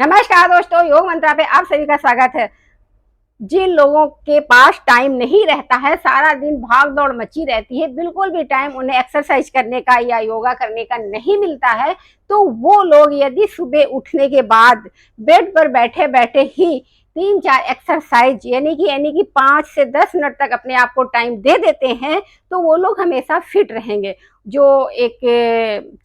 नमस्कार दोस्तों, योग मंत्रा पे आप सभी का स्वागत है। जिन लोगों के पास टाइम नहीं रहता है, सारा दिन भाग दौड़ मची रहती है, बिल्कुल भी टाइम उन्हें एक्सरसाइज करने का या योगा करने का नहीं मिलता है, तो वो लोग यदि सुबह उठने के बाद बेड पर बैठे बैठे ही 3-4 एक्सरसाइज यानी कि 5 से 10 मिनट तक अपने आप को टाइम दे देते हैं, तो वो लोग हमेशा फिट रहेंगे। जो एक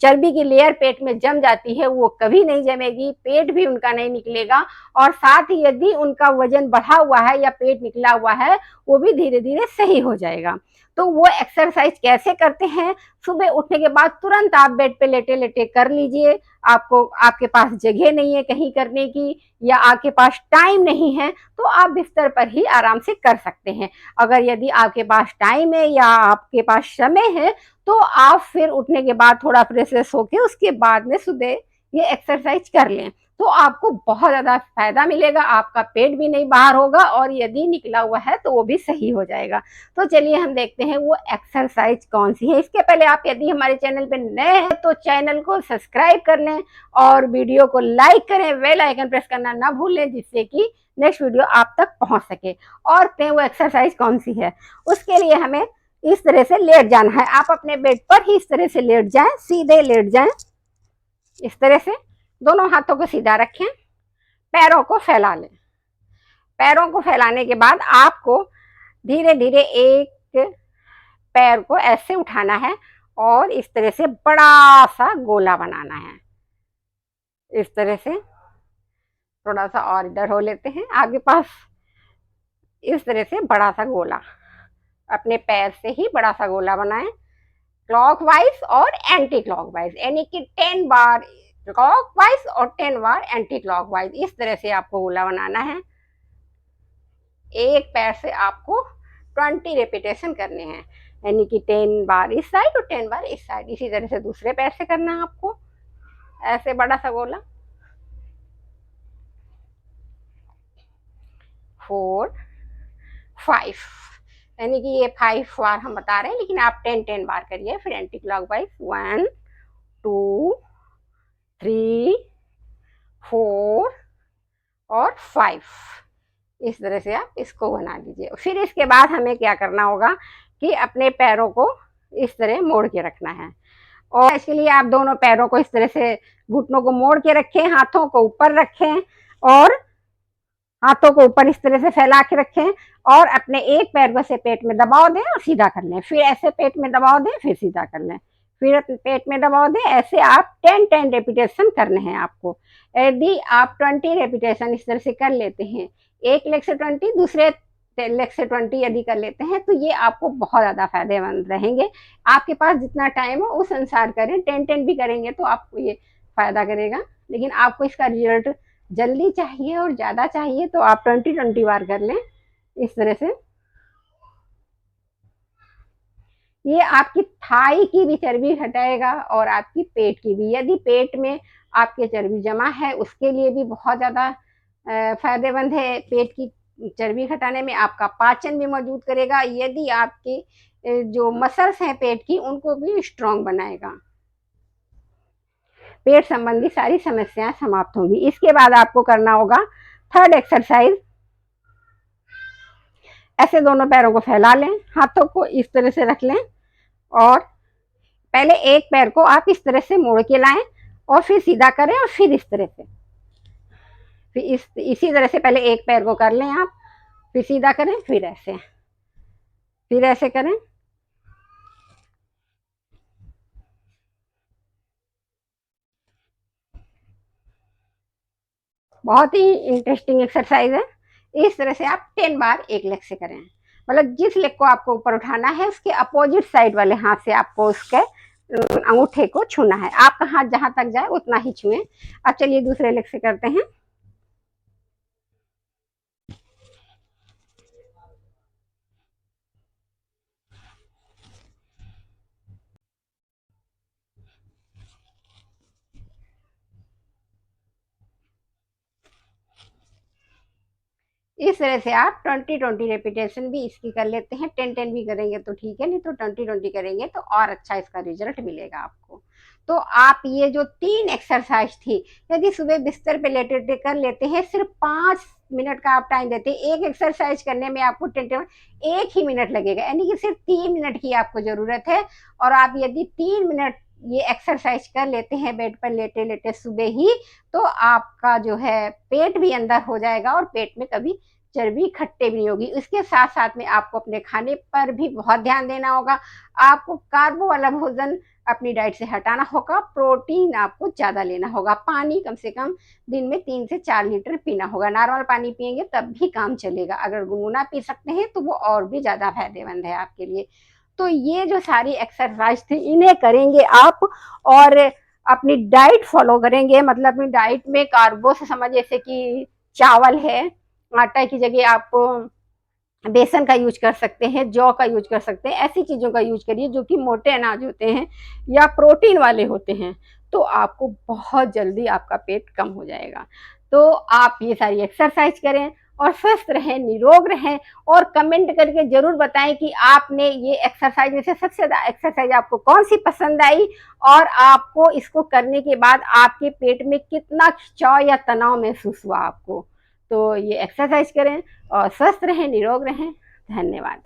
चर्बी की लेयर पेट में जम जाती है, वो कभी नहीं जमेगी, पेट भी उनका नहीं निकलेगा, और साथ ही यदि उनका वजन बढ़ा हुआ है या पेट निकला हुआ है, वो भी धीरे धीरे सही हो जाएगा। तो वो एक्सरसाइज कैसे करते हैं? सुबह उठने के बाद तुरंत आप बेड पे लेटे लेटे कर लीजिए। आपको आपके पास जगह नहीं है कहीं करने की, या आपके पास टाइम नहीं है, तो आप बिस्तर पर ही आराम से कर सकते हैं। अगर यदि आपके पास टाइम है या आपके पास समय है, तो आप फिर उठने के बाद थोड़ा फ्रेश व्रेश होके उसके बाद में सुबह ये एक्सरसाइज कर लें, तो आपको बहुत ज़्यादा फायदा मिलेगा। आपका पेट भी नहीं बाहर होगा, और यदि निकला हुआ है तो वो भी सही हो जाएगा। तो चलिए हम देखते हैं वो एक्सरसाइज कौन सी है। इसके पहले आप यदि हमारे चैनल पे नए हैं तो चैनल को सब्सक्राइब कर लें और वीडियो को लाइक करें, बेल आइकन प्रेस करना ना भूलें, जिससे कि नेक्स्ट वीडियो आप तक पहुंच सके। और वो एक्सरसाइज कौन सी है, उसके लिए हमें इस तरह से लेट जाना है। आप अपने बेड पर ही इस तरह से लेट जाएं, सीधे लेट जाएं। इस तरह से दोनों हाथों को सीधा रखें, पैरों को फैला लें। पैरों को फैलाने के बाद आपको धीरे धीरे एक पैर को ऐसे उठाना है और इस तरह से बड़ा सा गोला बनाना है। इस तरह से थोड़ा सा और इधर हो लेते हैं आगे पास। इस तरह से बड़ा सा गोला अपने पैर से ही बड़ा सा गोला बनाएं, क्लॉकवाइज और एंटी क्लॉकवाइज, यानी कि 10 बार क्लॉकवाइज और 10 बार एंटी क्लॉकवाइज। इस तरह से आपको गोला बनाना है। एक पैर से आपको 20 रेपिटेशन करने हैं, यानी कि 10 बार इस साइड और 10 बार इस साइड। इसी तरह से दूसरे पैर से करना है आपको, ऐसे बड़ा सा गोला। 4, 5, यानी कि ये 5 बार हम बता रहे हैं, लेकिन आप 10 बार करिए। फिर एंटी क्लॉकवाइज 1, 2, 3, 4 और 5। इस तरह से आप इसको बना लीजिए। फिर इसके बाद हमें क्या करना होगा कि अपने पैरों को इस तरह मोड़ के रखना है, और इसके लिए आप दोनों पैरों को इस तरह से घुटनों को मोड़ के रखें, हाथों को ऊपर रखें और हाथों को ऊपर इस तरह से फैला के रखें, और अपने एक पैर को से पेट में दबाव दें और सीधा कर लें। फिर ऐसे पेट में दबाव दें, फिर सीधा कर लें, फिर पेट में दबाव दें। ऐसे आप 10 रेपिटेशन करने हैं आपको। यदि आप 20 रेपिटेशन इस तरह से कर लेते हैं, एक लेग से 20, दूसरे लेग से 20 यदि कर लेते हैं, तो ये आपको बहुत ज़्यादा फायदेमंद रहेंगे। आपके पास जितना टाइम हो उस अनुसार करें। 10 भी करेंगे तो आपको ये फायदा करेगा, लेकिन आपको इसका रिजल्ट जल्दी चाहिए और ज़्यादा चाहिए तो आप 20 बार कर लें इस तरह से। ये आपकी थाई की भी चर्बी हटाएगा और आपकी पेट की भी। यदि पेट में आपके चर्बी जमा है उसके लिए भी बहुत ज़्यादा फायदेमंद है। पेट की चर्बी घटाने में आपका पाचन भी मजबूत करेगा। यदि आपके जो मसल्स हैं पेट की, उनको भी स्ट्रांग बनाएगा। पेट संबंधी सारी समस्याएं समाप्त होंगी। इसके बाद आपको करना होगा थर्ड एक्सरसाइज। ऐसे दोनों पैरों को फैला लें, हाथों को इस तरह से रख लें, और पहले एक पैर को आप इस तरह से मोड़ के लाएं और फिर सीधा करें, और फिर इस तरह से, फिर इसी तरह से पहले एक पैर को कर लें आप, फिर सीधा करें, फिर ऐसे करें। बहुत ही इंटरेस्टिंग एक्सरसाइज है। इस तरह से आप 10 बार एक लेग से करें, मतलब जिस लेग को आपको ऊपर उठाना है उसके अपोजिट साइड वाले हाथ से आपको उसके अंगूठे को छूना है। आपका हाथ जहां तक जाए उतना ही छुएं। अब चलिए दूसरे लेग से करते हैं। इस तरह से आप 20 रेपिटेशन भी इसकी कर लेते हैं। 10 भी करेंगे तो ठीक है, नहीं तो 20 करेंगे तो और अच्छा इसका रिजल्ट मिलेगा आपको। तो आप ये जो 3 एक्सरसाइज थी, यदि सुबह बिस्तर पे लेटे-लेटे कर लेते हैं, सिर्फ 5 मिनट का आप टाइम देते हैं, एक एक्सरसाइज करने में आपको 1 ही मिनट लगेगा, यानी कि सिर्फ 3 मिनट की आपको ज़रूरत है। और आप यदि 3 मिनट ये एक्सरसाइज कर लेते हैं बेड पर लेटे-लेटे सुबह ही, तो आपका जो है पेट भी अंदर हो जाएगा और पेट में कभी चर्बी इकट्ठे भी नहीं होगी। इसके साथ-साथ में आपको अपने खाने पर भी बहुत ध्यान देना होगा। आपको कार्बो वाला भोजन अपनी डाइट से हटाना होगा, प्रोटीन आपको ज़्यादा लेना होगा, पानी कम से कम दिन में 3 से 4 लीटर पीना होगा। नॉर्मल पानी पिएँगे तब भी काम चलेगा, अगर गुनगुना पी सकते हैं तो वो और भी ज़्यादा फ़ायदेमंद है आपके लिए। तो ये जो सारी एक्सरसाइज थी इन्हें करेंगे आप और अपनी डाइट फॉलो करेंगे, मतलब अपनी डाइट में कार्बो से समझ जैसे कि चावल है, आटा की जगह आप बेसन का यूज कर सकते हैं, जौ का यूज कर सकते हैं, ऐसी चीज़ों का यूज करिए जो कि मोटे अनाज होते हैं या प्रोटीन वाले होते हैं, तो आपको बहुत जल्दी आपका पेट कम हो जाएगा। तो आप ये सारी एक्सरसाइज करें और स्वस्थ रहें, निरोग रहें और कमेंट करके ज़रूर बताएं कि आपने ये एक्सरसाइज में से सबसे ज़्यादा एक्सरसाइज आपको कौन सी पसंद आई और आपको इसको करने के बाद आपके पेट में कितना खिंचाव या तनाव महसूस हुआ आपको। तो ये एक्सरसाइज करें और स्वस्थ रहें, निरोग रहें। धन्यवाद।